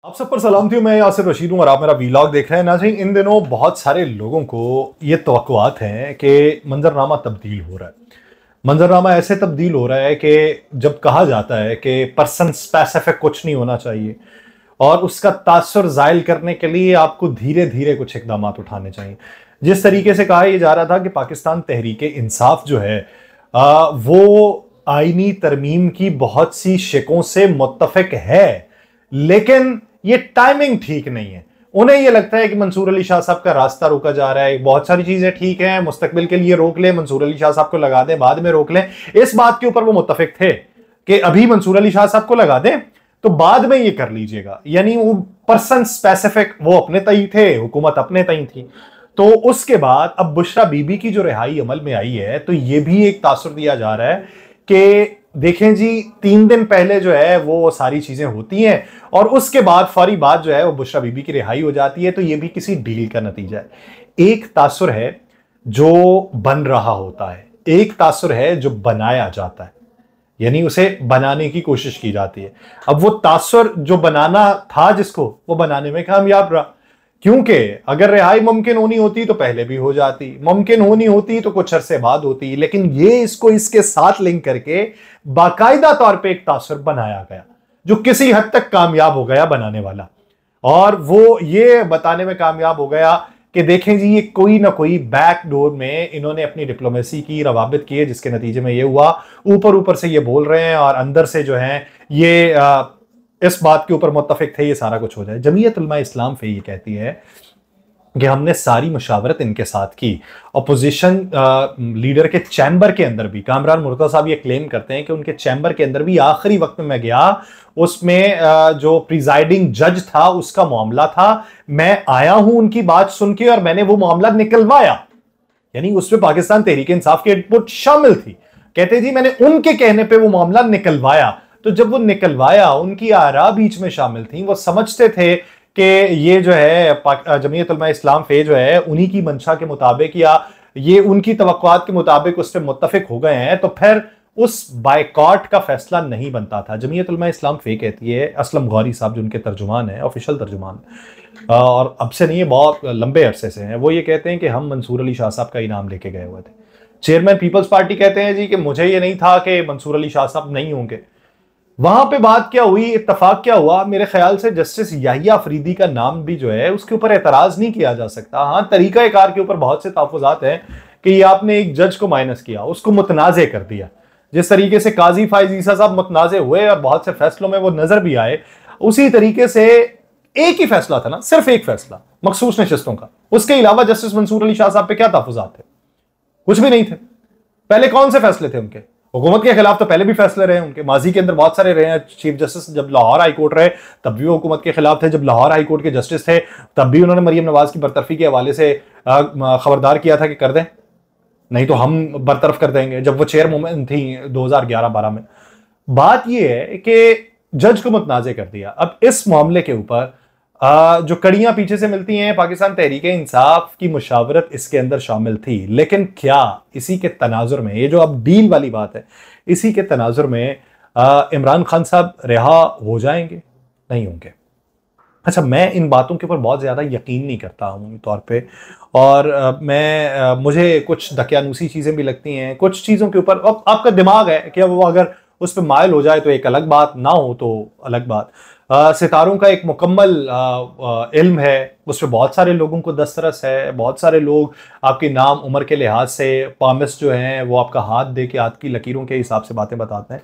आप सब पर सलाम थी। मैं यासिर रशीद हूं और आप मेरा वीलॉग देख रहे हैं। नाज़रीन, इन दिनों बहुत सारे लोगों को ये तवक्कुआत हैं कि मंजरनामा तब्दील हो रहा है। मंजरनामा ऐसे तब्दील हो रहा है कि जब कहा जाता है कि पर्सन स्पेसिफिक कुछ नहीं होना चाहिए और उसका तासुर जायल करने के लिए आपको धीरे धीरे कुछ इकदाम उठाने चाहिए। जिस तरीके से कहा यह जा रहा था कि पाकिस्तान तहरीक इंसाफ जो है वो आईनी तरमीम की बहुत सी शिकों से मुत्तफिक है, लेकिन ये टाइमिंग ठीक नहीं है। उन्हें यह लगता है कि मंसूर अली शाह साहब का रास्ता रोका जा रहा है। बहुत सारी चीजें ठीक हैं, मुस्तकबिल के लिए रोक लें, मंसूर अली शाह साहब को लगा दें, बाद में रोक लें। इस बात के ऊपर वो मुत्तफिक थे कि अभी मंसूर अली शाह साहब को लगा दें तो बाद में ये कर लीजिएगा। यानी वो पर्सन स्पेसिफिक वो अपने तय थे, हुकूमत अपने तय थी। तो उसके बाद अब बुशरा बीबी की जो रिहाई अमल में आई है तो ये भी एक तासुर दिया जा रहा है कि देखें जी, 3 दिन पहले जो है वो सारी चीजें होती हैं और उसके बाद फौरी बाद जो है वो बुशरा बीबी की रिहाई हो जाती है। तो ये भी किसी डील का नतीजा है। एक तासुर है जो बन रहा होता है, एक तासुर है जो बनाया जाता है, यानी उसे बनाने की कोशिश की जाती है। अब वो तासुर जो बनाना था जिसको, वो बनाने में कामयाब रहा, क्योंकि अगर रिहाई मुमकिन होनी होती तो पहले भी हो जाती, मुमकिन होनी होती तो कुछ अरसे बाद होती, लेकिन ये इसको इसके साथ लिंक करके बाकायदा तौर पे एक तासुर बनाया गया जो किसी हद तक कामयाब हो गया बनाने वाला। और वो ये बताने में कामयाब हो गया कि देखें जी, ये कोई ना कोई बैक डोर में इन्होंने अपनी डिप्लोमेसी की, रवाबित की है, जिसके नतीजे में ये हुआ। ऊपर ऊपर से ये बोल रहे हैं और अंदर से जो है ये इस बात के ऊपर मुत्तफिक थे ये सारा कुछ हो जाए। जमीयत उलमा इस्लाम पे ये कहती है कि हमने सारी मुशावरत इनके साथ की। अपोजिशन लीडर के चैम्बर के अंदर भी कामरान मुर्तज़ा साहब ये क्लेम करते हैं कि उनके चैम्बर के अंदर भी आखिरी वक्त में मैं गया, उसमें जो प्रिजाइडिंग जज था उसका मामला था, मैं आया हूं उनकी बात सुन के और मैंने वो मामला निकलवाया। यानी उसमें पाकिस्तान तहरीक इंसाफ की इनपुट शामिल थी। कहते जी मैंने उनके कहने पर वो मामला निकलवाया। तो जब वो निकलवाया, उनकी आरा बीच में शामिल थी, वो समझते थे कि ये जो है जमीयत उलमा इस्लाम फे जो है उन्हीं की मंशा के मुताबिक या ये उनकी तवक्कुआत के मुताबिक उस पर मुत्तफिक हो गए हैं, तो फिर उस बायकॉट का फैसला नहीं बनता था। जमीयत उलमा इस्लाम फे कहती है, असलम गौरी साहब जो उनके तर्जुमान है, ऑफिशियल तर्जुमान, और अब से नहीं है बहुत लंबे अरसे से हैं, वो ये कहते हैं कि हम मंसूर अली शाह साहब का इनाम लेके गए हुए थे। चेयरमैन पीपल्स पार्टी कहते हैं जी कि मुझे ये नहीं था कि मंसूर अली शाह साहब नहीं होंगे। वहां पे बात क्या हुई, इत्तफाक क्या हुआ, मेरे ख्याल से जस्टिस याहिया अफरीदी का नाम भी जो है उसके ऊपर एतराज नहीं किया जा सकता। हाँ, तरीका कार के ऊपर बहुत से तहफ़्फ़ुज़ात हैं कि ये आपने एक जज को माइनस किया, उसको मुतनाज़े कर दिया। जिस तरीके से काजी फाइज ईसा साहब मुतनाज़े हुए और बहुत से फैसलों में वो नजर भी आए, उसी तरीके से एक ही फैसला था ना, सिर्फ एक फैसला मखसूस नशिस्तों का, उसके अलावा जस्टिस मंसूर अली शाह साहब पे क्या तहफ़्फ़ुज़ात थे? कुछ भी नहीं थे। पहले कौन से फैसले थे उनके? हुकूमत के खिलाफ तो पहले भी फैसले रहे उनके, माजी के अंदर बहुत सारे रहे हैं। चीफ जस्टिस जब लाहौर हाई कोर्ट रहे तब भी वो हुकूमत के खिलाफ थे, जब लाहौर हाई कोर्ट के जस्टिस थे तब भी उन्होंने मरियम नवाज की बरतरफी के हवाले से खबरदार किया था कि कर दें, नहीं तो हम बरतरफ कर देंगे, जब वो चेयरमैन थी 2011-12 में। बात यह है कि जज को मुतनाज़े कर दिया। अब इस मामले के ऊपर जो कड़ियां पीछे से मिलती हैं, पाकिस्तान तहरीक इंसाफ की मुशावरत इसके अंदर शामिल थी, लेकिन क्या इसी के तनाजुर में, ये जो अब डील वाली बात है, इसी के तनाजुर में इमरान खान साहब रिहा हो जाएंगे? नहीं होंगे। अच्छा, मैं इन बातों के ऊपर बहुत ज़्यादा यकीन नहीं करता हूँ तौर पे, और मुझे कुछ दकियानूसी चीज़ें भी लगती हैं कुछ चीज़ों के ऊपर। अब आपका दिमाग है कि वो अगर उस पर मायल हो जाए तो एक अलग बात, ना हो तो अलग बात। सितारों का एक मुकम्मल इल्म है, उस पर बहुत सारे लोगों को दस्तरस है, बहुत सारे लोग आपके नाम उम्र के लिहाज से पामिस्ट जो हैं वो आपका हाथ दे के, हाथ की लकीरों के हिसाब से बातें बताते हैं।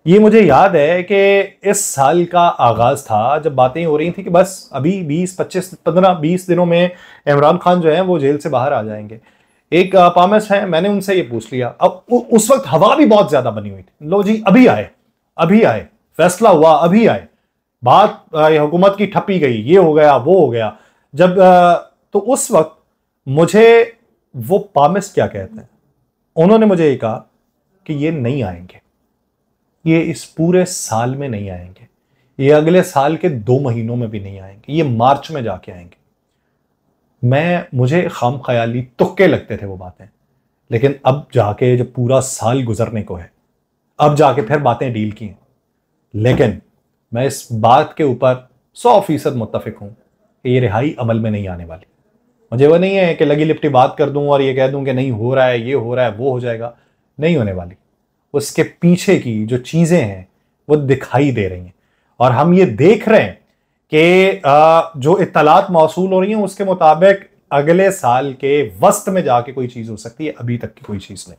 ये मुझे याद है कि इस साल का आगाज़ था जब बातें हो रही थी कि बस अभी 20 दिनों में इमरान खान जो है वो जेल से बाहर आ जाएंगे। एक पामिस्ट है, मैंने उनसे ये पूछ लिया। अब उस वक्त हवा भी बहुत ज्यादा बनी हुई थी, लो जी अभी आए, अभी आए, फैसला हुआ, अभी आए, बात हुकूमत की ठप्पी गई, ये हो गया, वो हो गया। जब तो उस वक्त मुझे वो पामिस्ट क्या कहते हैं, उन्होंने मुझे ये कहा कि ये नहीं आएंगे, ये इस पूरे साल में नहीं आएंगे, ये अगले साल के 2 महीनों में भी नहीं आएंगे, ये मार्च में जाके आएंगे। मुझे खाम ख्याली तुक्के लगते थे वो बातें, लेकिन अब जाके जब पूरा साल गुजरने को है, अब जाके फिर बातें डील की हैं। लेकिन मैं इस बात के ऊपर 100% मुत्तफिक हूं कि ये रिहाई अमल में नहीं आने वाली। मुझे वो नहीं है कि लगी लिपटी बात कर दूं और ये कह दूं कि नहीं हो रहा है, ये हो रहा है, वो हो जाएगा, नहीं होने वाली। उसके पीछे की जो चीजें हैं वो दिखाई दे रही हैं और हम ये देख रहे हैं कि जो इत्तलात मौसूल हो रही हैं उसके मुताबिक अगले साल के वस्त में जाके कोई चीज हो सकती है, अभी तक की कोई चीज नहीं।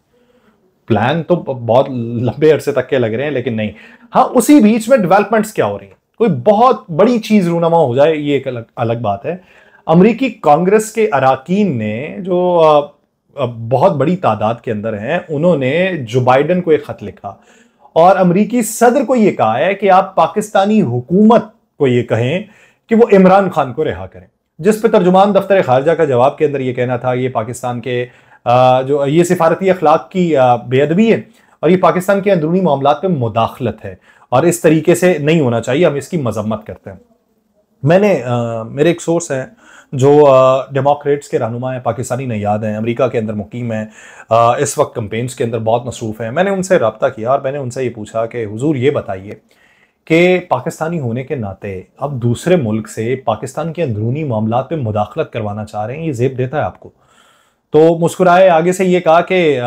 प्लान तो बहुत लंबे अरसे तक के लग रहे हैं लेकिन नहीं। हाँ, उसी बीच में डेवलपमेंट्स क्या हो रही हैं, कोई बहुत बड़ी चीज रूनमा हो जाए ये एक अलग बात है। अमेरिकी कांग्रेस के अराकीन ने जो बहुत बड़ी तादाद के अंदर हैं, उन्होंने जो बाइडन को एक खत लिखा और अमेरिकी सदर को यह कहा है कि आप पाकिस्तानी हुकूमत को यह कहें कि वो इमरान खान को रिहा करें। जिस पे तर्जुमान दफ्तर खारजा का जवाब के अंदर यह कहना था ये पाकिस्तान के जो ये सिफारती अखलाक की बेअदबी है और ये पाकिस्तान के अंदरूनी मामलात पे मुदाखलत है और इस तरीके से नहीं होना चाहिए, हम इसकी मजम्मत करते हैं। मेरे एक सोर्स है जो डेमोक्रेट्स के रहनुमा है, पाकिस्तानी नयाद हैं, अमेरिका के अंदर मुकीम हैं, इस वक्त कैंपेन्स के अंदर बहुत मसरूफ़ हैं। मैंने उनसे रब्ता किया और मैंने उनसे ये पूछा कि हुजूर ये बताइए कि पाकिस्तानी होने के नाते अब दूसरे मुल्क से पाकिस्तान के अंदरूनी मामलात पे मुदाखलत करवाना चाह रहे हैं, ये ज़ेब देता है आपको? तो मुस्कुराए, आगे से ये कहा कि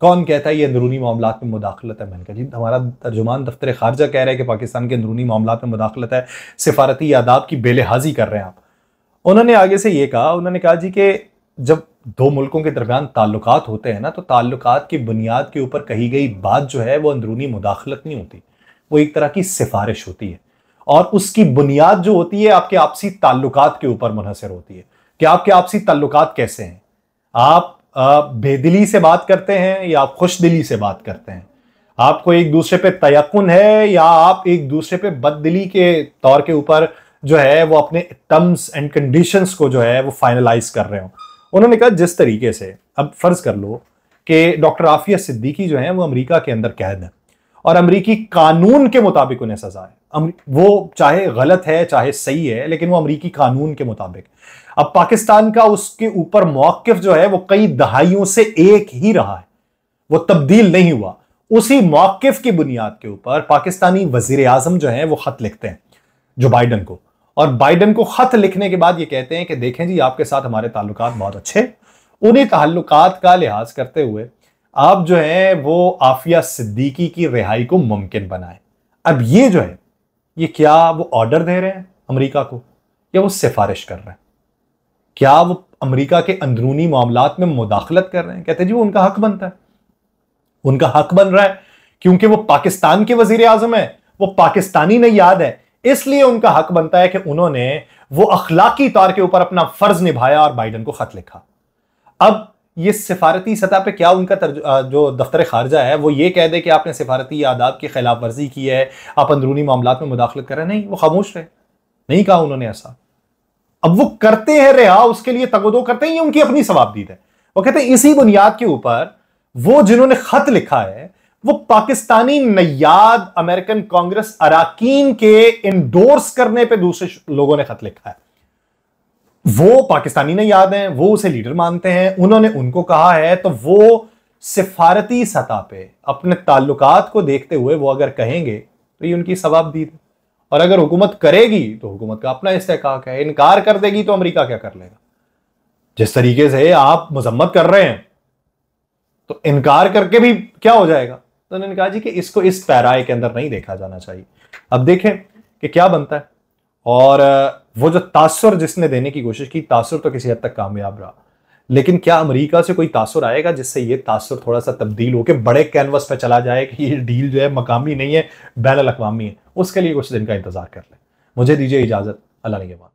कौन कहता है ये अंदरूनी मामलात में मुदाखलत है? मैंने कहा जी हमारा तर्जुमान दफ्तर खारजा कह रहा है कि पाकिस्तान के अंदरूनी मामलात में मुदाखलत है, सिफारती आदाब की बेलिहाजी कर रहे हैं आप। उन्होंने आगे से ये कहा, उन्होंने कहा जी कि जब दो मुल्कों के दरमियान ताल्लुकात होते हैं ना, तो ताल्लुकात की बुनियाद के ऊपर कही गई बात जो है वो अंदरूनी मुदाखलत नहीं होती, वो एक तरह की सिफारिश होती है और उसकी बुनियाद जो होती है आपके आपसी ताल्लुकात के ऊपर मुनहसर होती है कि आपके आपसी ताल्लुकात कैसे हैं। आप बेदिली से बात करते हैं या आप खुश दिली से बात करते हैं, आपको एक दूसरे पे तयक्कुन है या आप एक दूसरे पे बददिली के तौर के ऊपर जो है वो अपने टर्म्स एंड कंडीशंस को जो है वो फाइनलाइज कर रहे हो। उन्होंने कहा जिस तरीके से अब फर्ज कर लो कि डॉक्टर आफिया सिद्दीकी जो है वो अमेरिका के अंदर कैद है और अमेरिकी कानून के मुताबिक उन्हें सजा है, वो चाहे गलत है चाहे सही है लेकिन वो अमेरिकी कानून के मुताबिक। अब पाकिस्तान का उसके ऊपर मौकिफ जो है वो कई दहाइयों से एक ही रहा है, वो तब्दील नहीं हुआ। उसी मौकिफ की बुनियाद के ऊपर पाकिस्तानी वजीर आजम जो है वो खत लिखते हैं जो बाइडन को, और बाइडन को खत लिखने के बाद ये कहते हैं कि देखें जी आपके साथ हमारे ताल्लुकात बहुत अच्छे, उन्हीं ताल्लुकात का लिहाज करते हुए आप जो है वो आफिया सिद्दीकी की रिहाई को मुमकिन बनाए। अब ये जो है ये क्या वो ऑर्डर दे रहे हैं अमेरिका को या वो सिफारिश कर रहे हैं? क्या वो अमेरिका के अंदरूनी मामलात में मुदाखलत कर रहे हैं? कहते हैं जी वो उनका हक बनता है, उनका हक बन रहा है क्योंकि वो पाकिस्तान के वजीर आजम है, वो पाकिस्तानी नयाद है, इसलिए उनका हक बनता है कि उन्होंने वो अखलाकी तौर के ऊपर अपना फर्ज निभाया और बाइडन को खत लिखा। अब ये सिफारती सतह पे क्या उनका जो दफ्तर खारजा है वो ये कह दे कि आपने सिफारती आदाब की खिलाफ वर्जी की है, आप अंदरूनी मामलात में मुदाखलत कर रहे हैं? नहीं, वो खामोश रहे, नहीं कहा उन्होंने ऐसा। अब वो करते हैं रिहा, उसके लिए तगदो करते हैं, ये उनकी अपनी सवाबदीद है। वो कहते हैं इसी बुनियाद के ऊपर वो जिन्होंने खत लिखा है वो पाकिस्तानी नयाद अमेरिकन कांग्रेस अराकीन के इंडोर्स करने पे दूसरे लोगों ने खत लिखा है। वो पाकिस्तानी नयाद हैं, वो उसे लीडर मानते हैं, उन्होंने उनको कहा है, तो वो सिफारती सतह पे अपने ताल्लुकात को देखते हुए वो अगर कहेंगे तो ये उनकी सवाबदीद है। और अगर हुकूमत करेगी तो हुकूमत का अपना इस्तेहकाक है, इनकार कर देगी तो अमेरिका क्या कर लेगा? जिस तरीके से आप मजम्मत कर रहे हैं तो इनकार करके भी क्या हो जाएगा? तो उन्होंने कहा जी कि इसको इस पैराए के अंदर नहीं देखा जाना चाहिए। अब देखें कि क्या बनता है। और वो जो तासुर जिसने देने की कोशिश की, तासुर तो किसी हद तक कामयाब रहा, लेकिन क्या अमेरिका से कोई तासुर आएगा जिससे ये तासुर थोड़ा सा तब्दील होकर बड़े कैनवस पे चला जाए कि ये डील जो है मकामी नहीं है, बैनुल अक़वामी है? उसके लिए कुछ दिन का इंतजार कर लें। मुझे दीजिए इजाजत, अल्लाह निगहबान।